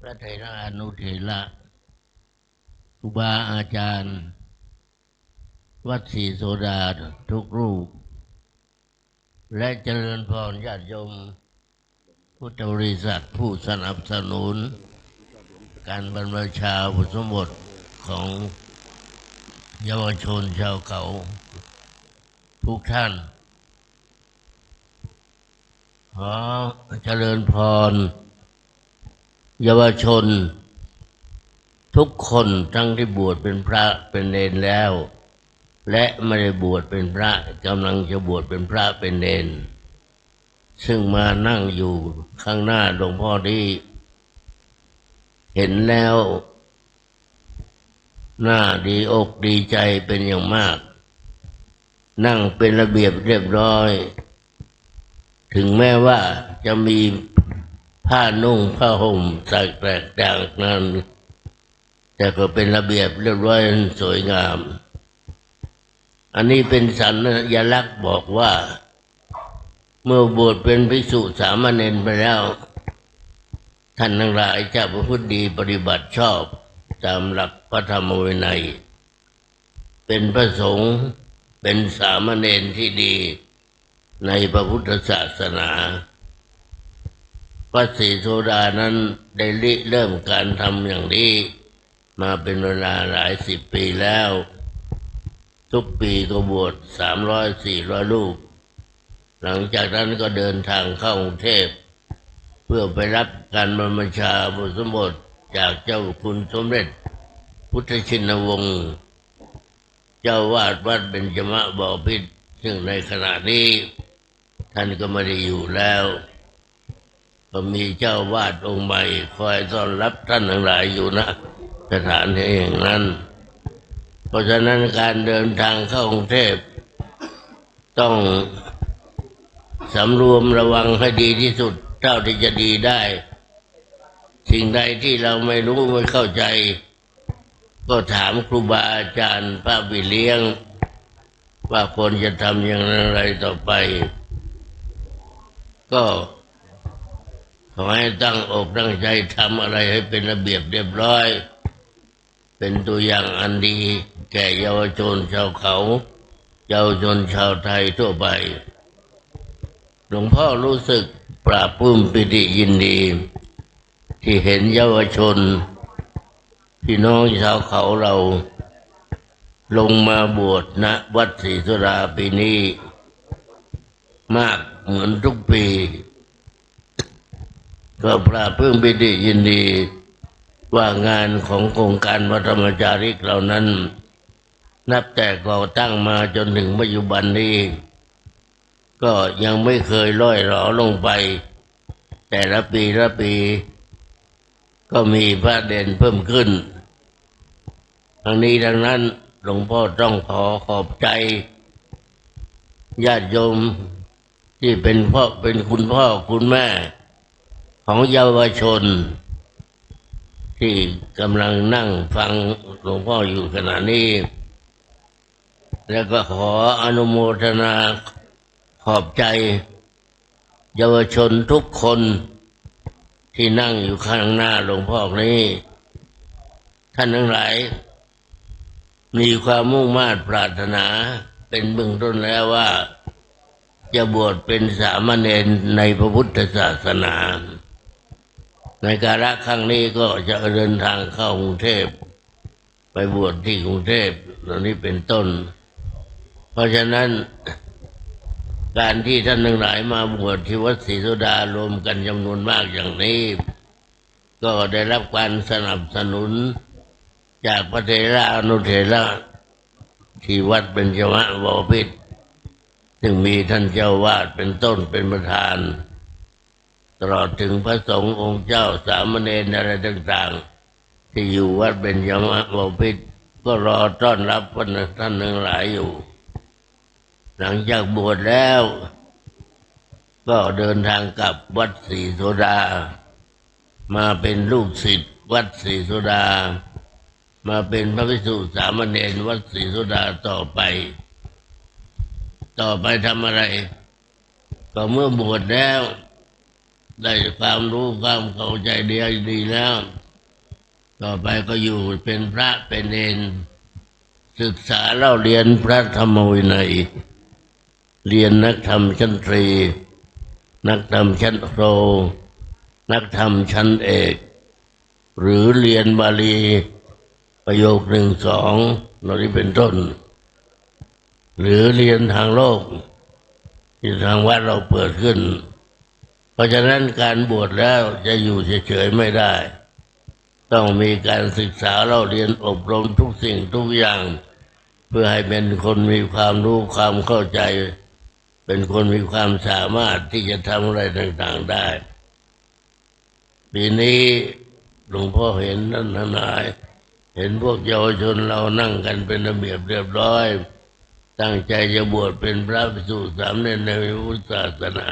พระเถระอนุเถระครูบาอาจารย์วัดศรีโสดาทุกรูปและเจริญพรญาติโยมพุทธบริษัทผู้สนับสนุนการบรรพชาอุปสมบทของเยาวชนชาวเขาทุกท่านขอเจริญพรเยาวชนทุกคนทั้งที่บวชเป็นพระเป็นเณรแล้วและไม่ได้บวชเป็นพระกำลังจะบวชเป็นพระเป็นเณรซึ่งมานั่งอยู่ข้างหน้าหลวงพ่อที่เห็นแล้วน่าดีอกดีใจเป็นอย่างมากนั่งเป็นระเบียบเรียบร้อยถึงแม้ว่าจะมีผ้านุ่งผ้าห่มใส่แตกต่างนั้นแต่ก็เป็นระเบียบเรียบร้อยสวยงามอันนี้เป็นสัญลักษณ์บอกว่าเมื่อบวชเป็นภิกษุสามเณรไปแล้วท่านทั้งหลายจะประพฤติดีปฏิบัติชอบตามหลักพระธรรมวินัยเป็นพระสงฆ์เป็นสามเณรที่ดีในพระพุทธศาสนาพระศรีโสดานั้นได้เริ่มการทำอย่างนี้มาเป็นเวลาหลายสิบปีแล้วทุกปีก็บวช300-400 รูปหลังจากนั้นก็เดินทางเข้ากรุงเทพเพื่อไปรับการบรรพชาอุปสมบทจากเจ้าคุณสมเด็จพุทธชินวงศ์เจ้าวาดวัดเบญจมบพิตรซึ่งในขณะนี้ท่านก็ไม่ได้อยู่แล้วก็มีเจ้าวาดองค์ใหม่คอยต้อนรับท่านทั้งหลายอยู่นะสถานที่แห่งนั้นเพราะฉะนั้นการเดินทางเข้ากรุงเทพต้องสำรวมระวังให้ดีที่สุดเท่าที่จะดีได้สิ่งใดที่เราไม่รู้ไม่เข้าใจก็ถามครูบาอาจารย์พระบิเลี้ยงว่าควรจะทำอย่างไรต่อไปก็ขอให้ตั้งอกตั้งใจทำอะไรให้เป็นระเบียบเรียบร้อยเป็นตัวอย่างอันดีแก่เยาวชนชาวเขาเยาวชนชาวไทยทั่วไปหลวงพ่อรู้สึกปลาบปลื้มปิติยินดีที่เห็นเยาวชนพี่น้องชาวเขาเราลงมาบวชณวัดศรีโสดาปีนี้มากเหมือนทุกปีก็ปลาบปลื้มปิติยินดีว่างานของโครงการพระธรรมจาริกเหล่านั้นนับแต่ก่อตั้งมาจนถึงปัจจุบันนี้ก็ยังไม่เคยล่อยหลอลงไปแต่ละปีก็มีพระเด่นเพิ่มขึ้นทั้งนี้ดังนั้นหลวงพ่อต้องขอบใจญาติโยมที่เป็นคุณพ่อคุณแม่ของเยาวชนที่กำลังนั่งฟังหลวงพ่ออยู่ขณะนี้แล้วก็ขออนุโมทนาขอบใจเยาวชนทุกคนที่นั่งอยู่ข้างหน้าหลวงพ่อนี้ท่านทั้งหลายมีความมุ่งมา่ปรารถนาเป็นเบื้องต้นแล้วว่าจะบวชเป็นสามเณรในพระพุทธศาสนาในกาลครั้งนี้ก็จะเดินทางเข้ากรุงเทพไปบวชที่กรุงเทพเหล่านี้เป็นต้นเพราะฉะนั้นการที่ท่านทั้งหลายมาบวชที่วัดศรีโสดารวมกันจำนวนมากอย่างนี้ก็ได้รับการสนับสนุนจากพระเถระอนุเถระที่วัดเบญจมบพิตรซึ่งมีท่านเจ้าวาดเป็นต้นเป็นประธานตลอดถึงพระสงฆ์องค์เจ้าสามเณรอะไรต่างๆที่อยู่วัดเบญจมบพิตรก็รอต้อนรับท่านทั้งหลายอยู่หลังจากบวชแล้วก็เดินทางกลับวัดศรีโสดามาเป็นลูกศิษย์วัดศรีโสดามาเป็นพระภิกษุสามเณรวัดศรีโสดาต่อไปทำอะไรก็เมื่อบวชแล้ว ได้ความรู้ความเข้าใจดีแล้วต่อไปก็อยู่เป็นพระเป็นเณรศึกษาเล่าเรียนพระธรรมวินัยเรียนนักธรรมชั้นตรีนักธรรมชั้นโทนักธรรมชั้นเอกหรือเรียนบาลีประโยค1-2เหล่านี้เป็นต้นหรือเรียนทางโลกที่ทางวัดเราเปิดขึ้นเพราะฉะนั้นการบวชแล้วจะอยู่เฉยๆไม่ได้ต้องมีการศึกษาเล่าเรียนอบรมทุกสิ่งทุกอย่างเพื่อให้เป็นคนมีความรู้ความเข้าใจเป็นคนมีความสามารถที่จะทำอะไรต่างๆได้ปีนี้หลวงพ่อเห็นท่านทนายเห็นพวกเยาวชนเรานั่งกันเป็นระเบียบเรียบร้อยตั้งใจจะบวชเป็นพระภิกษุสามเณรในพุทธศาสนา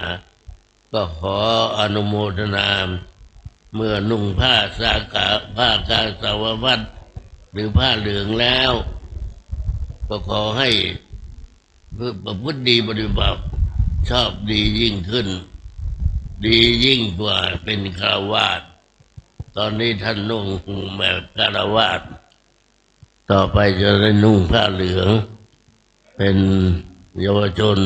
ก็ขออนุโมทนาเมื่อนุ่งผ้าสากาสาวพัสหรือผ้าเหลืองแล้วก็ขอให้ประพฤติดีปฏิบัติชอบดียิ่งขึ้นดียิ่งกว่าเป็นฆราวาสตอนนี้ท่านนุ่งแบบฆราวาสต่อไปจะได้นุ่งผ้าเหลืองเป็นเยาวชน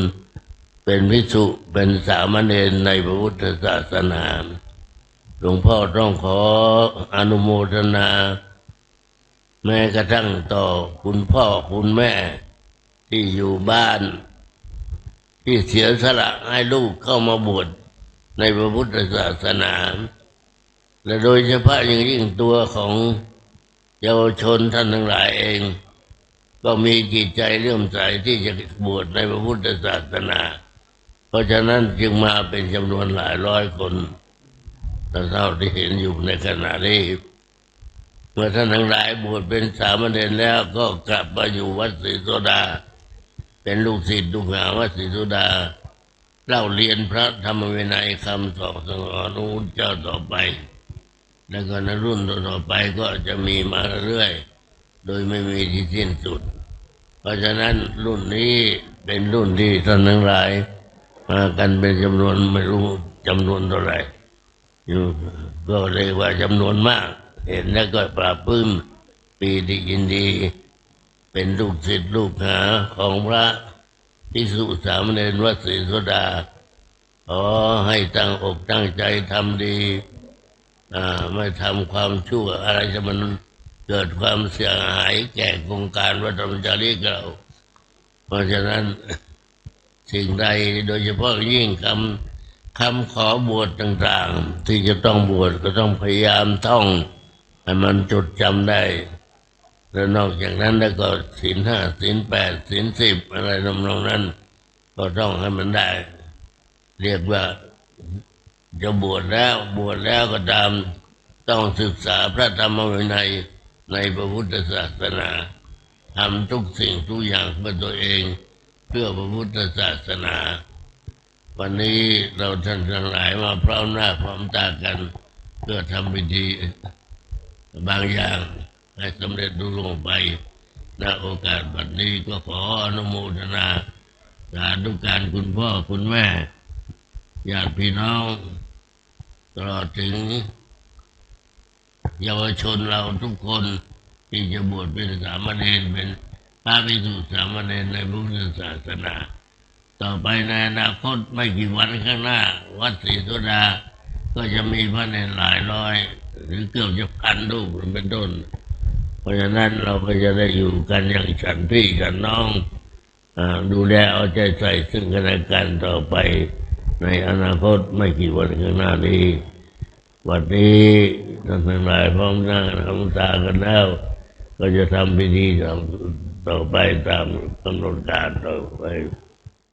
เป็นภิกษุเป็นสามเณรในพระพุทธศาสนาหลวงพ่อต้องขออนุโมทนาแม้กระทั่งต่อคุณพ่อคุณแม่ที่อยู่บ้านที่เสียสละให้ลูกเข้ามาบวชในพระพุทธศาสนาและโดยเฉพาะอย่างยิ่งตัวของเยาวชนท่านทั้งหลายเองก็มีจิตใจเลื่อมใสที่จะบวชในพระพุทธศาสนาเพราะฉะนั้นจึงมาเป็นจำนวนหลายร้อยคนเท่าที่เห็นอยู่ในขณะนี้เมื่อท่านทั้งหลายบวชเป็นสามเณรแล้วก็กลับมาอยู่วัดศรีโสดาเป็นลูกศิษย์ลูกหาวัดศรีโสดาเล่าเรียนพระธรรมวินัยคำสอนของพระพุทธเจ้าต่อไปแล้วก็ในรุ่นต่อไปก็จะมีมาเรื่อยโดยไม่มีที่สิ้นสุดเพราะฉะนั้นรุ่นนี้เป็นรุ่นที่ท่านทั้งหลายมากันเป็นจำนวนไม่รู้จำนวนเท่าไหร่อยู่ก็เรียกว่าจำนวนมากเห็นแล้วก็ปราบปลื้มปีติยินดีเป็นลูกศิษย์ลูกหาของพระภิกษุสามเณรวัดศรีโสดาขอให้ตั้งอกตั้งใจทำดีไม่ทำความชั่วอะไรจะมันเกิดความเสียหายแก่โครงการวัดธรรมจารีเราเพราะฉะนั้นสิ่งใดโดยเฉพาะยิ่งคำขอบวชต่างๆที่จะต้องบวชก็ต้องพยายามท่องให้มันจดจำได้แล้วนอกจากนั้นแล้วก็ศีล 5ศีล 8ศีล 10อะไรทำนองนั้นก็ต้องให้มันได้เรียกว่าจะบวชแล้วก็ตามต้องศึกษาพระธรรมวินัยในพระพุทธศาสนาทำทุกสิ่งทุกอย่างเพื่อตัวเองเพื่อพระพุทธศาสนาวันนี้เราท่านทั้งหลายมาพร้อมหน้าพร้อมตากันเพื่อทำพิธีบางอย่างให้สำเร็จลุล่วงไปณโอกาสบัดนี้ก็ขออนุโมทนาสาธุการคุณพ่อคุณแม่ญาติพี่น้องตลอดถึงเยาวชนเราทุกคนที่จะบวชเป็นสามเณรเป็นพระภิกษุสามเณรในพุทธศาสนาต่อไปในอนาคตไม่กี่วันข้างหน้าวัดศรีโสดาก็จะมีพระเณรหลายร้อยหรือเกือบจะ1,000 รูปเป็นต้นเพราะฉะนั้นเราก็จะได้อยู่กันอย่างฉันพี่กันน้องดูแลเอาใจใส่ซึ่งกันและกันต่อไปในอนาคตไม่กี่วันข้างหน้านี้วันนี้ท่านทั้งหลายพร้อมหน้าทำตากันแล้วก็จะทำพิธีต่อไปตามกำหนดการต่อไป